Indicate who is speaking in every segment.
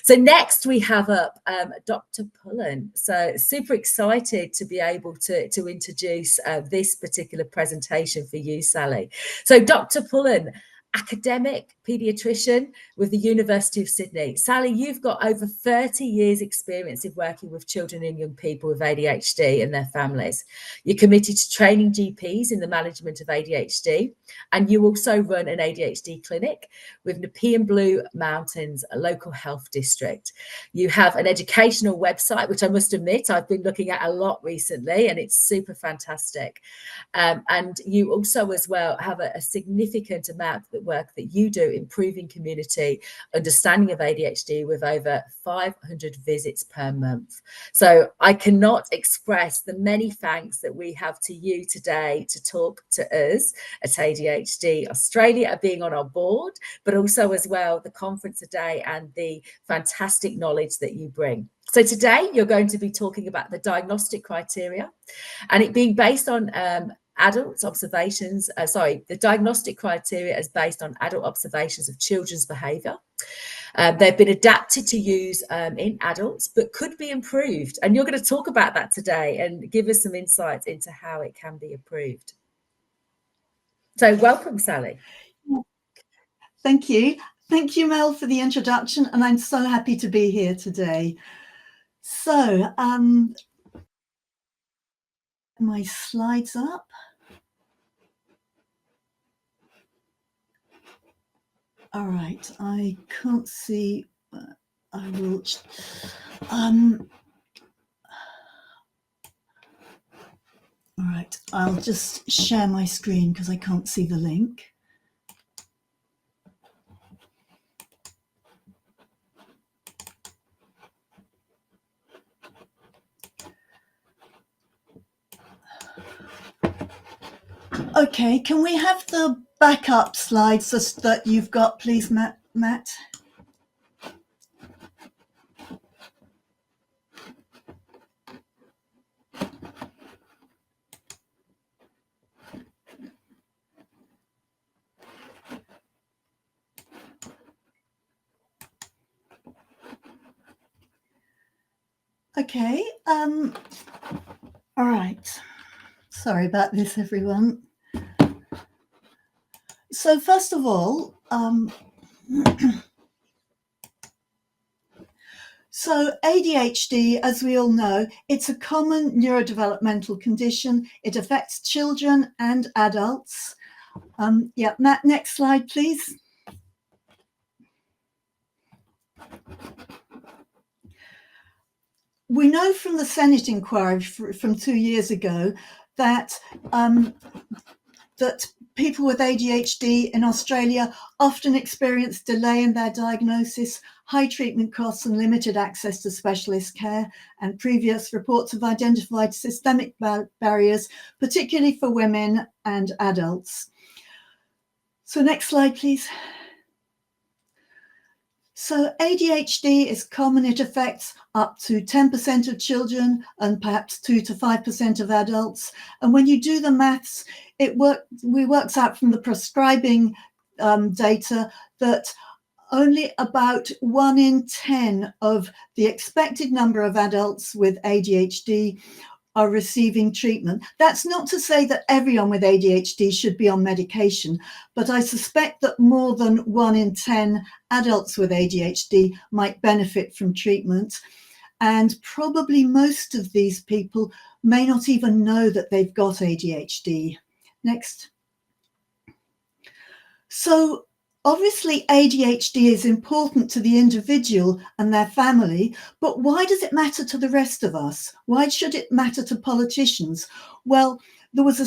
Speaker 1: So next we have up Dr. Poulton. So super excited to be able to introduce this particular presentation for you, Sally. So Dr. Poulton, academic paediatrician with the University of Sydney. Sally, you've got over 30 years experience in working with children and young people with ADHD and their families. You're committed to training GPs in the management of ADHD, and you also run an ADHD clinic with Nepean Blue Mountains, a local health district. You have an educational website, which I must admit I've been looking at a lot recently, and it's super fantastic. And you also as well have a significant amount of the work that you do improving community understanding of ADHD with over 500 visits per month. So I cannot express the many thanks that we have to you today to talk to us at ADHD Australia, being on our board, but also as well the conference today and the fantastic knowledge that you bring. So today you're going to be talking about the diagnostic criteria and it being based on adult observations, the diagnostic criteria is based on adult observations of children's behaviour. They've been adapted to use in adults, but could be improved. And you're going to talk about that today and give us some insights into how it can be improved. So welcome, Sally.
Speaker 2: Thank you. Thank you, Mel, for the introduction. And I'm so happy to be here today. So my slides up. All right, I can't see. I will. All right, I'll just share my screen because I can't see the link. Okay, can we have the backup slides so that you've got, please, Matt? Okay, all right. Sorry about this, everyone. So first of all, so ADHD, as we all know, it's a common neurodevelopmental condition. It affects children and adults. Yeah, Matt, next slide, please. We know from the Senate inquiry from 2 years ago that that people with ADHD in Australia often experience delay in their diagnosis, high treatment costs and limited access to specialist care, and previous reports have identified systemic barriers, particularly for women and adults. So next slide, please. So ADHD is common. It affects up to 10% of children and perhaps 2 to 5% of adults. And when you do the maths, it works out from the prescribing data that only about 1 in 10 of the expected number of adults with ADHD are receiving treatment. That's not to say that everyone with ADHD should be on medication, but I suspect that more than 1 in 10 adults with ADHD might benefit from treatment. And probably most of these people may not even know that they've got ADHD. Next. So obviously ADHD is important to the individual and their family, but why does it matter to the rest of us? Why should it matter to politicians? Well, there was a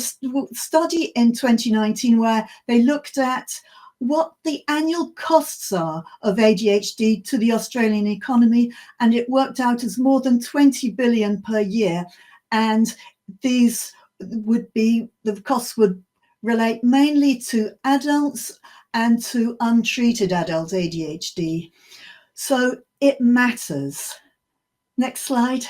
Speaker 2: study in 2019 where they looked at what the annual costs are of ADHD to the Australian economy, and it worked out as more than 20 billion per year. And these would be, the costs would relate mainly to adults and to untreated adult ADHD. So it matters. Next slide.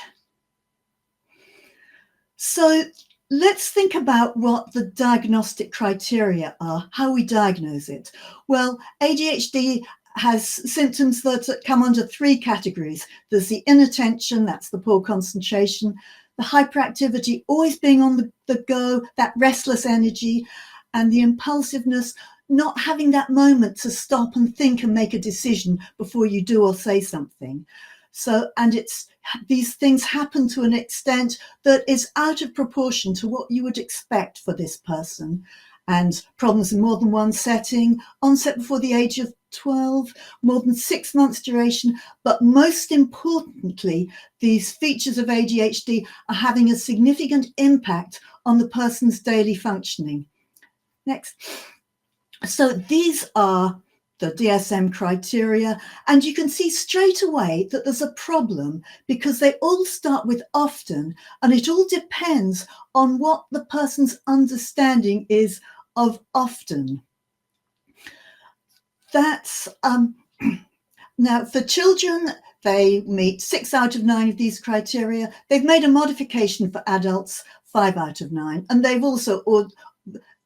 Speaker 2: So let's think about what the diagnostic criteria are, how we diagnose it. Well, ADHD has symptoms that come under 3 categories. There's the inattention, that's the poor concentration, the hyperactivity, always being on the go, that restless energy, and the impulsiveness, not having that moment to stop and think and make a decision before you do or say something. So, and these things happen to an extent that is out of proportion to what you would expect for this person. And problems in more than one setting, onset before the age of 12, more than 6 months duration, but most importantly, these features of ADHD are having a significant impact on the person's daily functioning. Next. So these are the DSM criteria, and you can see straight away that there's a problem because they all start with often, and it all depends on what the person's understanding is of often. That's now for children, they meet 6 out of 9 of these criteria. They've made a modification for adults, 5 out of 9, and they've also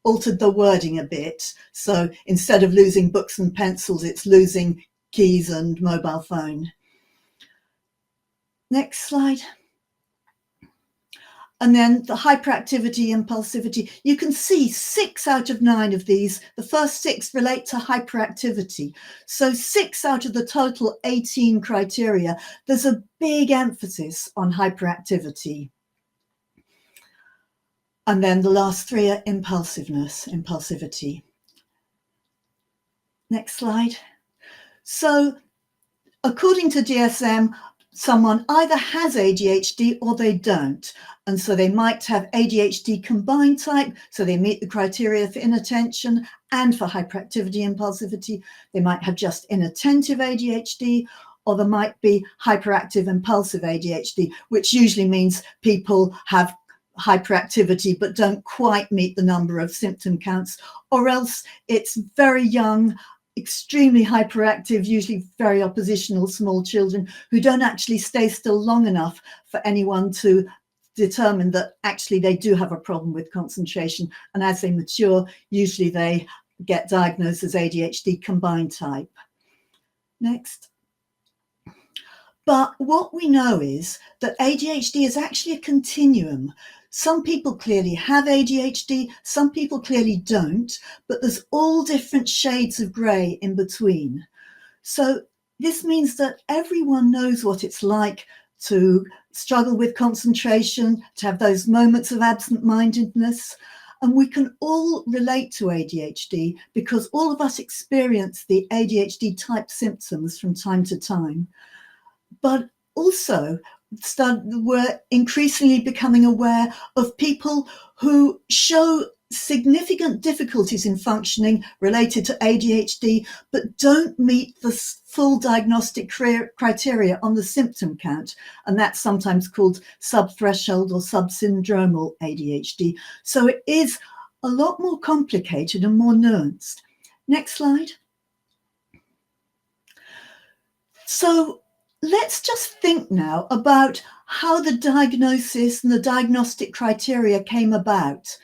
Speaker 2: altered the wording a bit. So instead of losing books and pencils, it's losing keys and mobile phone. Next slide. And then the hyperactivity, impulsivity. You can see 6 out of 9 of these, the first 6 relate to hyperactivity. So 6 out of the total 18 criteria, there's a big emphasis on hyperactivity. And then the last 3 are impulsivity. Next slide. So according to DSM, someone either has ADHD or they don't. And so they might have ADHD combined type, so they meet the criteria for inattention and for hyperactivity, impulsivity. They might have just inattentive ADHD, or there might be hyperactive, impulsive ADHD, which usually means people have hyperactivity but don't quite meet the number of symptom counts, or else it's very young, extremely hyperactive, usually very oppositional small children who don't actually stay still long enough for anyone to determine that actually they do have a problem with concentration. And as they mature, usually they get diagnosed as ADHD combined type. Next. But what we know is that ADHD is actually a continuum. Some people clearly have ADHD, some people clearly don't, but there's all different shades of grey in between. So this means that everyone knows what it's like to struggle with concentration, to have those moments of absent-mindedness. And we can all relate to ADHD because all of us experience the ADHD type symptoms from time to time. But also, we're increasingly becoming aware of people who show significant difficulties in functioning related to ADHD, but don't meet the full diagnostic criteria on the symptom count. And that's sometimes called subthreshold or subsyndromal ADHD. So it is a lot more complicated and more nuanced. Next slide. So let's just think now about how the diagnosis and the diagnostic criteria came about.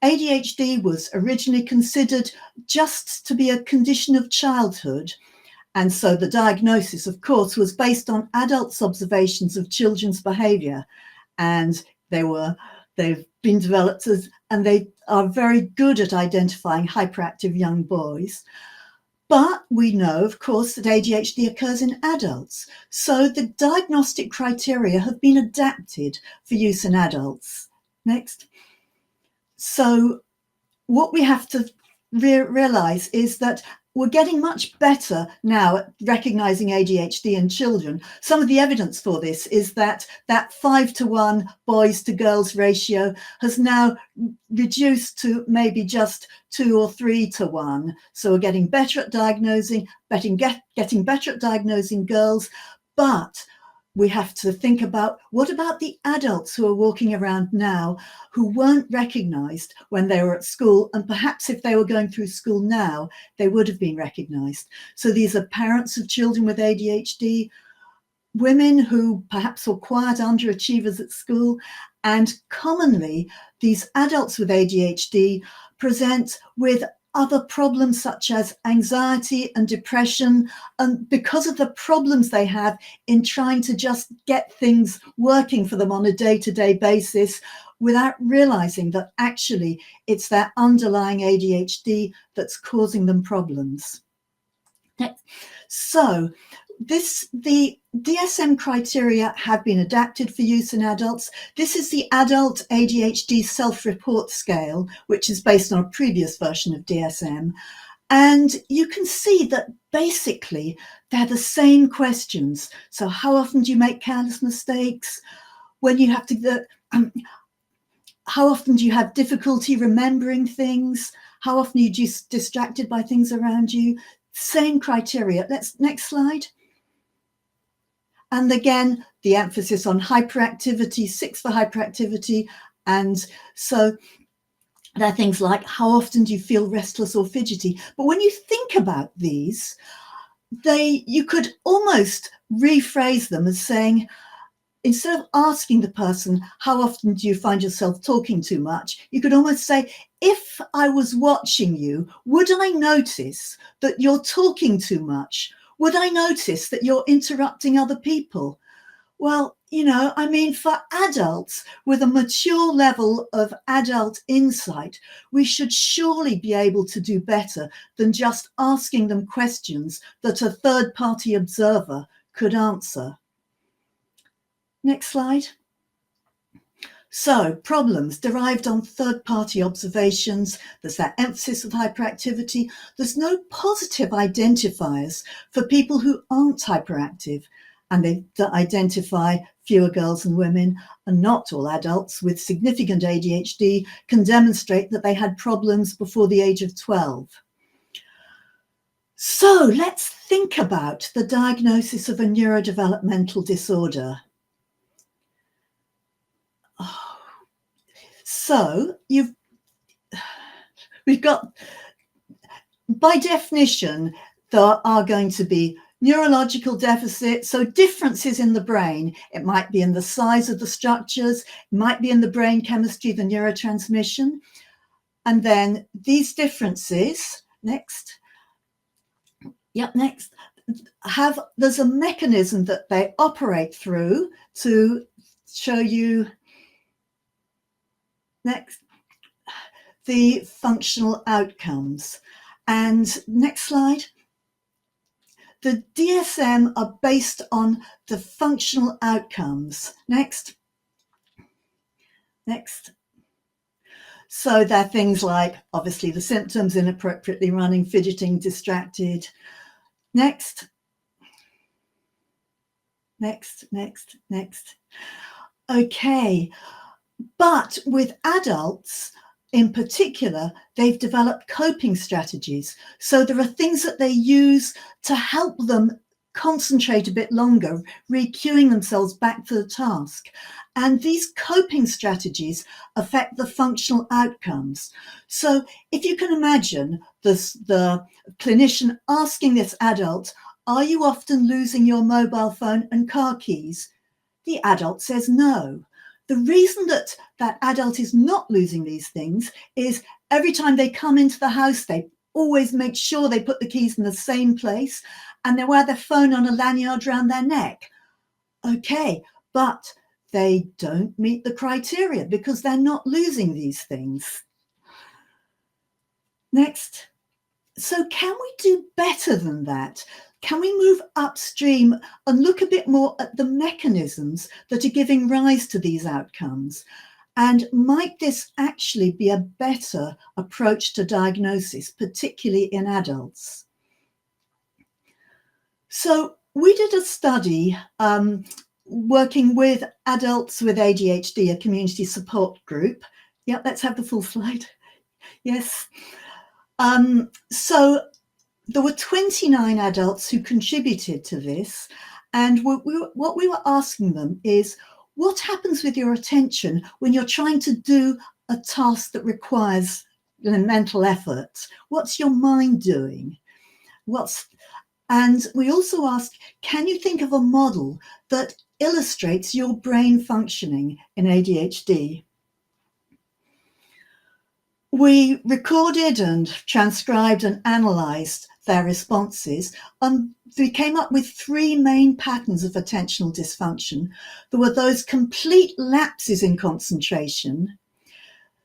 Speaker 2: ADHD was originally considered just to be a condition of childhood. And so the diagnosis, of course, was based on adults' observations of children's behaviour. And they've been developed and they are very good at identifying hyperactive young boys. But we know, of course, that ADHD occurs in adults. So the diagnostic criteria have been adapted for use in adults. Next. So what we have to realise is that we're getting much better now at recognising ADHD in children. Some of the evidence for this is that 5-to-1 boys to girls ratio has now reduced to maybe just 2 or 3-to-1. So we're getting better at diagnosing, getting better at diagnosing girls, but we have to think about what about the adults who are walking around now who weren't recognised when they were at school, and perhaps if they were going through school now, they would have been recognised. So these are parents of children with ADHD, women who perhaps were quiet underachievers at school, and commonly these adults with ADHD present with other problems such as anxiety and depression, and because of the problems they have in trying to just get things working for them on a day-to-day basis, without realizing that actually it's their underlying ADHD that's causing them problems. So the DSM criteria have been adapted for use in adults. This is the adult ADHD self-report scale, which is based on a previous version of DSM. And you can see that basically they're the same questions. So how often do you make careless mistakes? When you have to, how often do you have difficulty remembering things? How often are you distracted by things around you? Same criteria. Next slide. And again, the emphasis on hyperactivity, 6 for hyperactivity. And so there are things like, how often do you feel restless or fidgety? But when you think about these, you could almost rephrase them as saying, instead of asking the person, how often do you find yourself talking too much? You could almost say, if I was watching you, would I notice that you're talking too much? Would I notice that you're interrupting other people? Well, I mean, for adults with a mature level of adult insight, we should surely be able to do better than just asking them questions that a third-party observer could answer. Next slide. So, problems derived on third-party observations. There's that emphasis of hyperactivity. There's no positive identifiers for people who aren't hyperactive, and they identify fewer girls and women, and not all adults with significant ADHD can demonstrate that they had problems before the age of 12. So, let's think about the diagnosis of a neurodevelopmental disorder. So we've got, by definition, there are going to be neurological deficits, so differences in the brain. It might be in the size of the structures, it might be in the brain chemistry, the neurotransmission. And then these differences, next, there's a mechanism that they operate through to show you, next, the functional outcomes. And next slide. The DSM are based on the functional outcomes. Next. So they're things like, obviously, the symptoms: inappropriately running, fidgeting, distracted. Next. Okay. But with adults in particular, they've developed coping strategies. So there are things that they use to help them concentrate a bit longer, recueing themselves back to the task. And these coping strategies affect the functional outcomes. So if you can imagine the clinician asking this adult, are you often losing your mobile phone and car keys? The adult says no. The reason that that adult is not losing these things is every time they come into the house, they always make sure they put the keys in the same place, and they wear their phone on a lanyard around their neck. Okay, but they don't meet the criteria because they're not losing these things. Next. So can we do better than that? Can we move upstream and look a bit more at the mechanisms that are giving rise to these outcomes? And might this actually be a better approach to diagnosis, particularly in adults? So we did a study working with adults with ADHD, a community support group. Yeah, let's have the full slide. Yes. So there were 29 adults who contributed to this, and what we were asking them is, what happens with your attention when you're trying to do a task that requires mental effort? What's your mind doing? And we also asked, can you think of a model that illustrates your brain functioning in ADHD? We recorded and transcribed and analysed their responses, and we came up with three main patterns of attentional dysfunction. There were those complete lapses in concentration.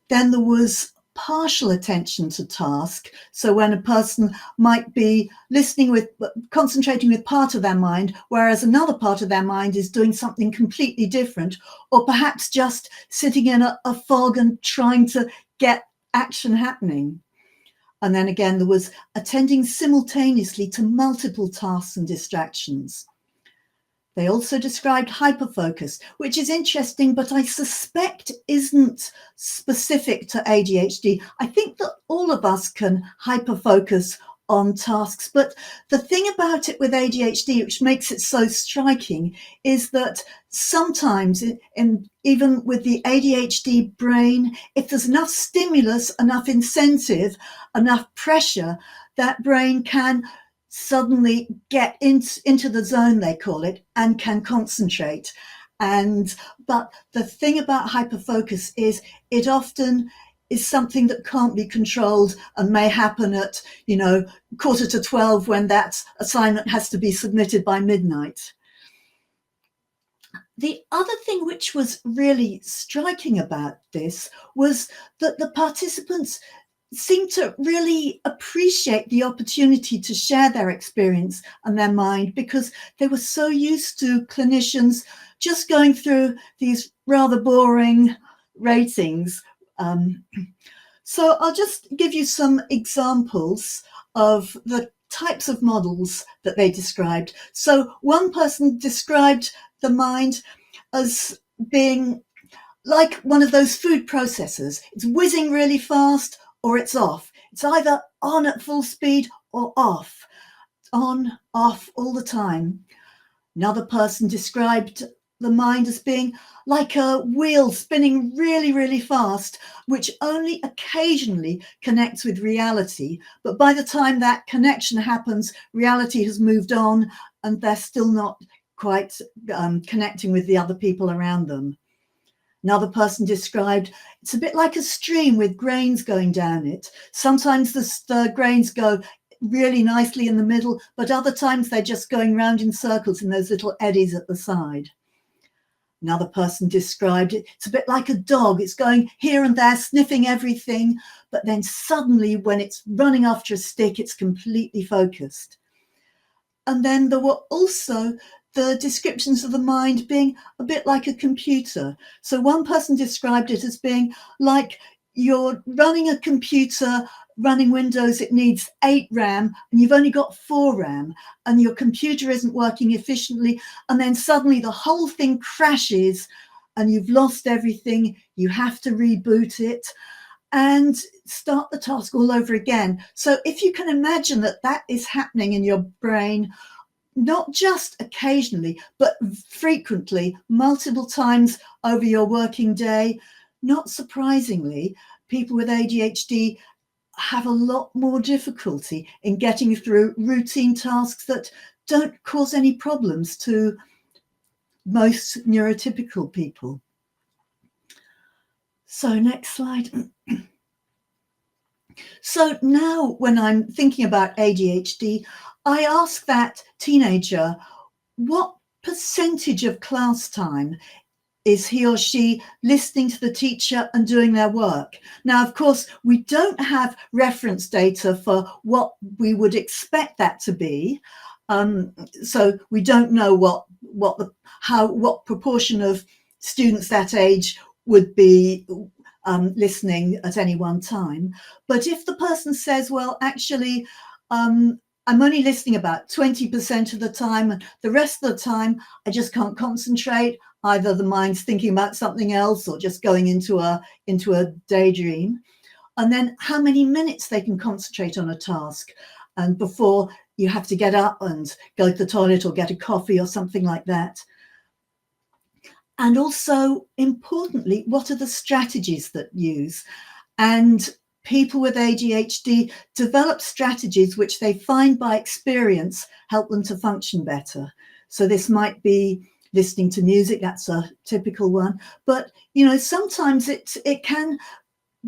Speaker 2: Then there was partial attention to task. So when a person might be concentrating with part of their mind, whereas another part of their mind is doing something completely different, or perhaps just sitting in a fog and trying to get action happening. And then again, there was attending simultaneously to multiple tasks and distractions. They also described hyperfocus, which is interesting, but I suspect isn't specific to ADHD. I think that all of us can hyperfocus on tasks, but the thing about it with ADHD, which makes it so striking, is that sometimes, even with the ADHD brain, if there's enough stimulus, enough incentive, enough pressure, that brain can suddenly get into the zone, they call it, and can concentrate. But the thing about hyperfocus is it often is something that can't be controlled and may happen at 11:45 when that assignment has to be submitted by midnight. The other thing which was really striking about this was that the participants seemed to really appreciate the opportunity to share their experience and their mind, because they were so used to clinicians just going through these rather boring ratings. So I'll just give you some examples of the types of models that they described. So one person described the mind as being like one of those food processors. It's whizzing really fast or it's off. It's either on at full speed or off, on, off all the time. Another person described the mind as being like a wheel spinning really, really fast, which only occasionally connects with reality. But by the time that connection happens, reality has moved on and they're still not quite connecting with the other people around them. Another person described it's a bit like a stream with grains going down it. Sometimes the grains go really nicely in the middle, but other times they're just going round in circles in those little eddies at the side. Another person described it's a bit like a dog. It's going here and there, sniffing everything, but then suddenly when it's running after a stick, it's completely focused. And then there were also the descriptions of the mind being a bit like a computer. So one person described it as being like you're running a computer, running Windows, it needs 8 RAM and you've only got 4 RAM and your computer isn't working efficiently. And then suddenly the whole thing crashes and you've lost everything. You have to reboot it and start the task all over again. So if you can imagine that that is happening in your brain, not just occasionally, but frequently, multiple times over your working day, not surprisingly, people with ADHD have a lot more difficulty in getting through routine tasks that don't cause any problems to most neurotypical people. So next slide. So now when I'm thinking about ADHD, I ask that teenager, what percentage of class time is he or she listening to the teacher and doing their work? Now, of course, we don't have reference data for what we would expect that to be. So we don't know what proportion of students that age would be listening at any one time. But if the person says, well, actually, I'm only listening about 20% of the time, and the rest of the time I just can't concentrate. Either the mind's thinking about something else or just going into a daydream. And then how many minutes they can concentrate on a task, and before you have to get up and go to the toilet or get a coffee or something like that. And also, importantly, what are the strategies that use? And people with ADHD develop strategies which they find by experience help them to function better. So this might be listening to music, that's a typical one. But, sometimes it can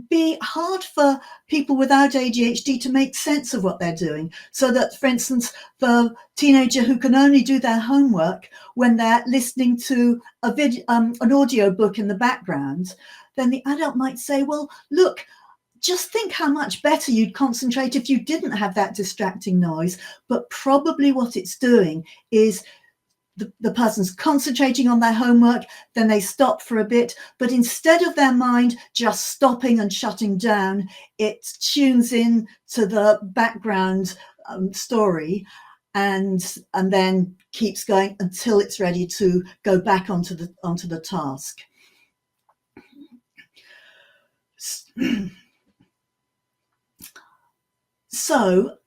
Speaker 2: be hard for people without ADHD to make sense of what they're doing. So that, for instance, the teenager who can only do their homework when they're listening to a video, an audio book in the background, then the adult might say, well, look, just think how much better you'd concentrate if you didn't have that distracting noise. But probably what it's doing is the person's concentrating on their homework, then they stop for a bit, but instead of their mind just stopping and shutting down, it tunes in to the background story and then keeps going until it's ready to go back onto the task. So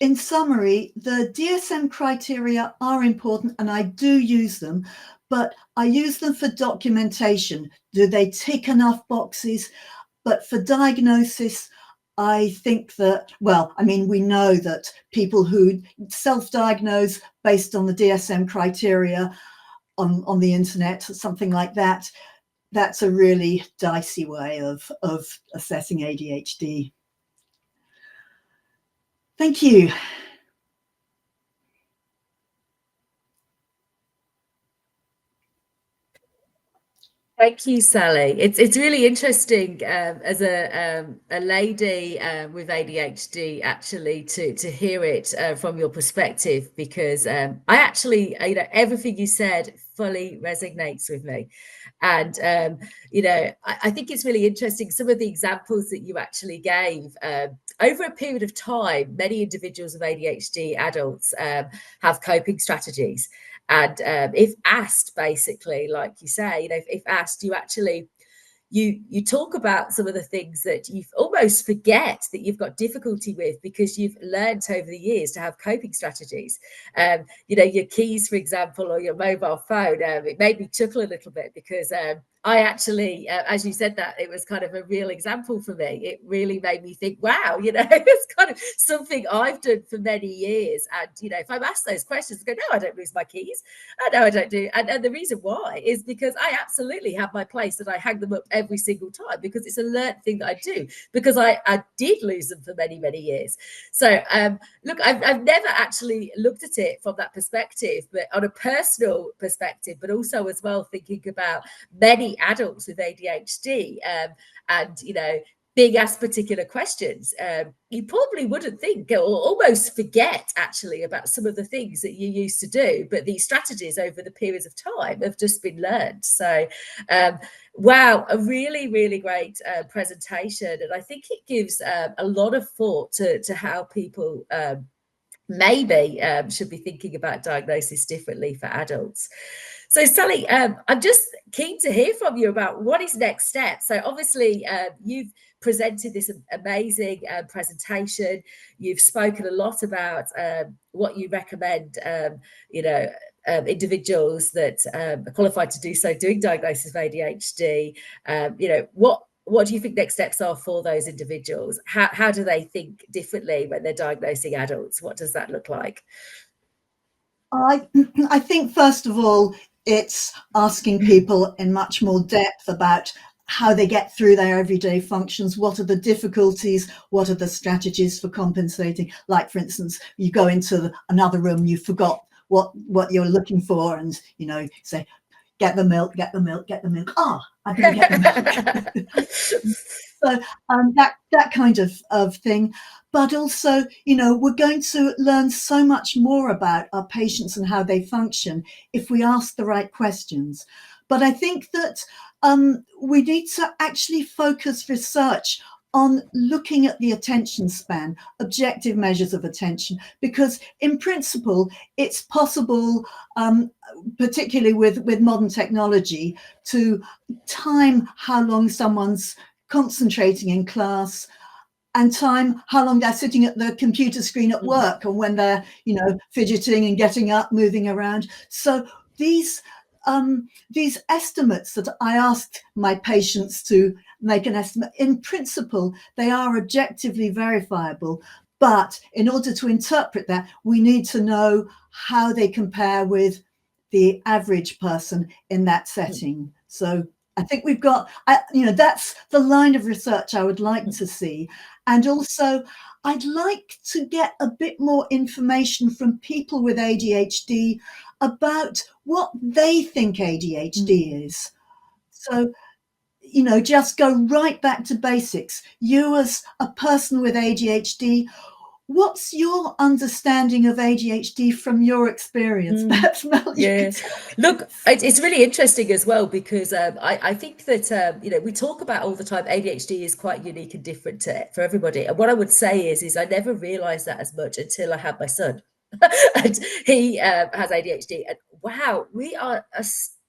Speaker 2: in summary, the DSM criteria are important and I do use them, but I use them for documentation. Do they tick enough boxes? But for diagnosis, I think that, well, I mean, we know that people who self-diagnose based on the DSM criteria on the internet, something like that, that's a really dicey way of assessing ADHD. Thank you.
Speaker 1: Thank you, Sally. It's really interesting as a lady with ADHD actually to hear it from your perspective, because I actually, you know, everything you said fully resonates with me. And you know, I think it's really interesting some of the examples that you actually gave. Over a period of time, many individuals with ADHD, adults, have coping strategies. And if asked, basically, like you say, you know, if asked, you actually you talk about some of the things that you almost forget that you've got difficulty with because you've learned over the years to have coping strategies. You know, your keys, for example, or your mobile phone. It made me chuckle a little bit because I actually, as you said that, it was kind of a real example for me. It really made me think, wow, you know, it's kind of something I've done for many years. And, you know, if I'm asked those questions, I go, no, I don't lose my keys. No, I don't do. And the reason why is because I absolutely have my place and I hang them up every single time because it's a learned thing that I do, because I did lose them for many, many years. So, look, I've never actually looked at it from that perspective, but on a personal perspective, but also as well thinking about many adults with ADHD, and, you know, being asked particular questions, you probably wouldn't think or almost forget actually about some of the things that you used to do, but these strategies over the periods of time have just been learned. So wow, a really, really great presentation, and I think it gives a lot of thought to how people maybe should be thinking about diagnosis differently for adults. So Sally, I'm just keen to hear from you about what is next step. So obviously you've presented this amazing presentation. You've spoken a lot about what you recommend, you know, individuals that are qualified to do so doing diagnosis of ADHD. You know, what do you think next steps are for those individuals? How do they think differently when they're diagnosing adults? What does that look like?
Speaker 2: I think, first of all, it's asking people in much more depth about how they get through their everyday functions. What are the difficulties? What are the strategies for compensating? Like, for instance, you go into another room, you forgot what you're looking for, and, you know, say, get the milk, get the milk, get the milk. Ah, I didn't get the milk. So that kind of thing. But also, you know, we're going to learn so much more about our patients and how they function if we ask the right questions. But I think that we need to actually focus research on looking at the attention span, objective measures of attention, because in principle, it's possible, particularly with modern technology, to time how long someone's concentrating in class and time how long they're sitting at the computer screen at work, or when they're, you know, fidgeting and getting up, moving around. So these estimates that I asked my patients to make an estimate, in principle, they are objectively verifiable. But in order to interpret that, we need to know how they compare with the average person in that setting. So I think we've got, that's the line of research I would like to see. And also, I'd like to get a bit more information from people with ADHD about what they think ADHD is. So, just go right back to basics. You as a person with ADHD, what's your understanding of ADHD from your experience? Perhaps, Mel, you could tell me.
Speaker 1: Look, it's really interesting as well, because I think that, we talk about all the time, ADHD is quite unique and different for everybody. And what I would say is I never realized that as much until I had my son. And he has ADHD. And wow, we are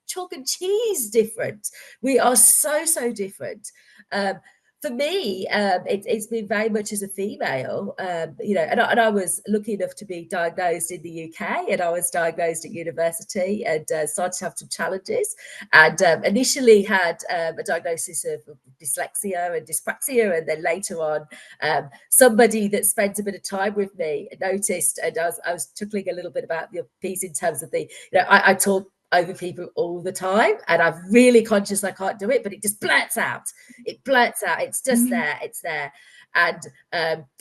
Speaker 1: chalk and cheese different. We are so different. For me, it's been very much as a female, and I was lucky enough to be diagnosed in the UK, and I was diagnosed at university and started to have some challenges, and initially had a diagnosis of dyslexia and dyspraxia, and then later on, somebody that spent a bit of time with me noticed, and I was chuckling a little bit about your piece in terms of I talk over people all the time, and I'm really conscious I can't do it, but it just blurts out. It blurts out. It's just there. It's there. And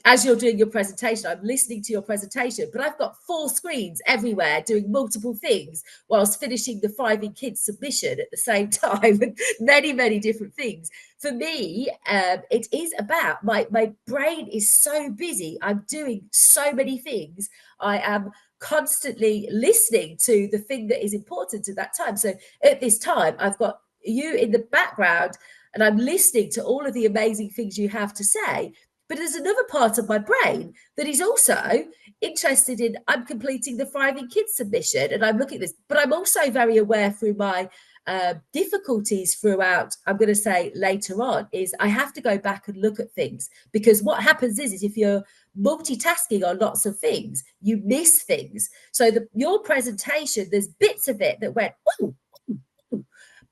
Speaker 1: as you're doing your presentation, I'm listening to your presentation, but I've got 4 screens everywhere doing multiple things whilst finishing the 5 in Kids submission at the same time, and many different things. For me, it is about my brain is so busy. I'm doing so many things. I am constantly listening to the thing that is important at that time. So at this time, I've got you in the background and I'm listening to all of the amazing things you have to say. But there's another part of my brain that is also interested in, I'm completing the 5 in Kids submission and I'm looking at this, but I'm also very aware through my difficulties throughout, I'm going to say later on, is I have to go back and look at things, because what happens is if you're multitasking on lots of things, you miss things. So your presentation, there's bits of it that went, oh,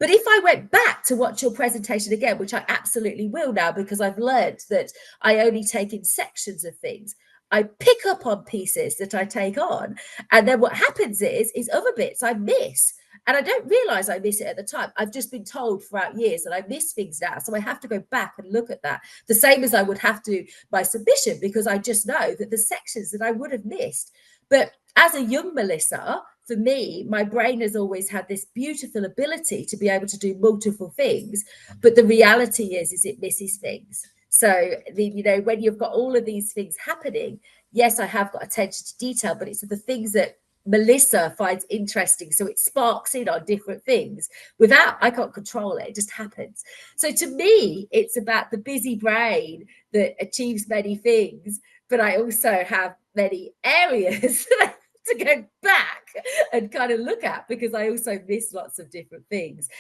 Speaker 1: but if I went back to watch your presentation again, which I absolutely will now, because I've learned that I only take in sections of things, I pick up on pieces that I take on. And then what happens is other bits I miss. And I don't realize I miss it at the time. I've just been told throughout years that I miss things now. So I have to go back and look at that. The same as I would have to by submission, because I just know that the sections that I would have missed. But as a young Melissa, for me, my brain has always had this beautiful ability to be able to do multiple things. But the reality is it misses things. So, when you've got all of these things happening, yes, I have got attention to detail, but it's the things that Melissa finds interesting. So it sparks in on different things I can't control it. It just happens. So to me, it's about the busy brain that achieves many things, but I also have many areas that I have to go back and kind of look at, because I also miss lots of different things.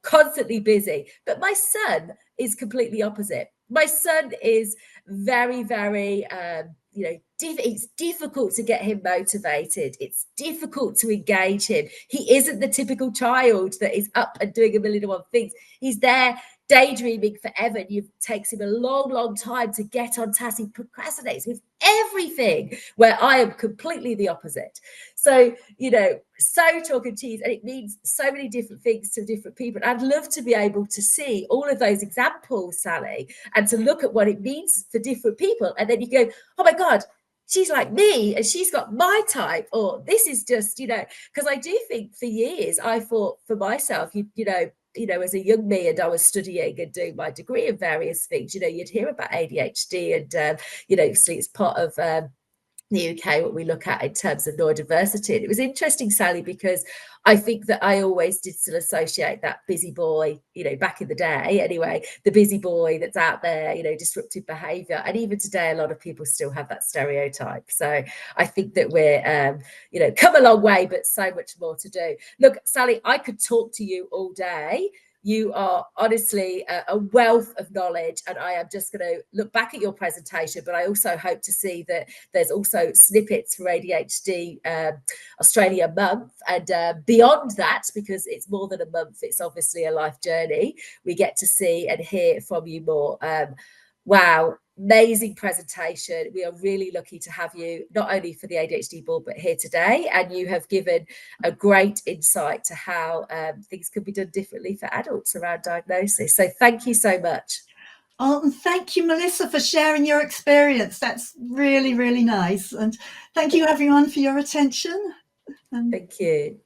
Speaker 1: Constantly busy. But my son is completely opposite. My son is very it's difficult to get him motivated. It's difficult to engage him. He isn't the typical child that is up and doing a million and one things. He's there daydreaming forever. It takes him a long time to get on task. He procrastinates with everything, where I am completely the opposite. So, so chalk and cheese, and it means so many different things to different people. And I'd love to be able to see all of those examples, Sally, and to look at what it means for different people. And then you go, oh my God, she's like me and she's got my type, or this is just, because I do think for years I thought for myself, as a young me, and I was studying and doing my degree in various things, you'd hear about ADHD and, so it's part of the UK, what we look at in terms of neurodiversity. And it was interesting, Sally, because I think that I always did still associate that busy boy, back in the day anyway, the busy boy that's out there, disruptive behaviour. And even today, a lot of people still have that stereotype. So I think that we're, come a long way, but so much more to do. Look, Sally, I could talk to you all day. You are honestly a wealth of knowledge, and I am just going to look back at your presentation, but I also hope to see that there's also snippets for ADHD Australia month, and beyond that, because it's more than a month, it's obviously a life journey, we get to see and hear from you more. Wow, amazing presentation. We are really lucky to have you, not only for the ADHD board, but here today. And you have given a great insight to how things could be done differently for adults around diagnosis. So thank you so much.
Speaker 2: Oh, and thank you, Melissa, for sharing your experience. That's really, really nice. And thank you, everyone, for your attention.
Speaker 1: Thank you.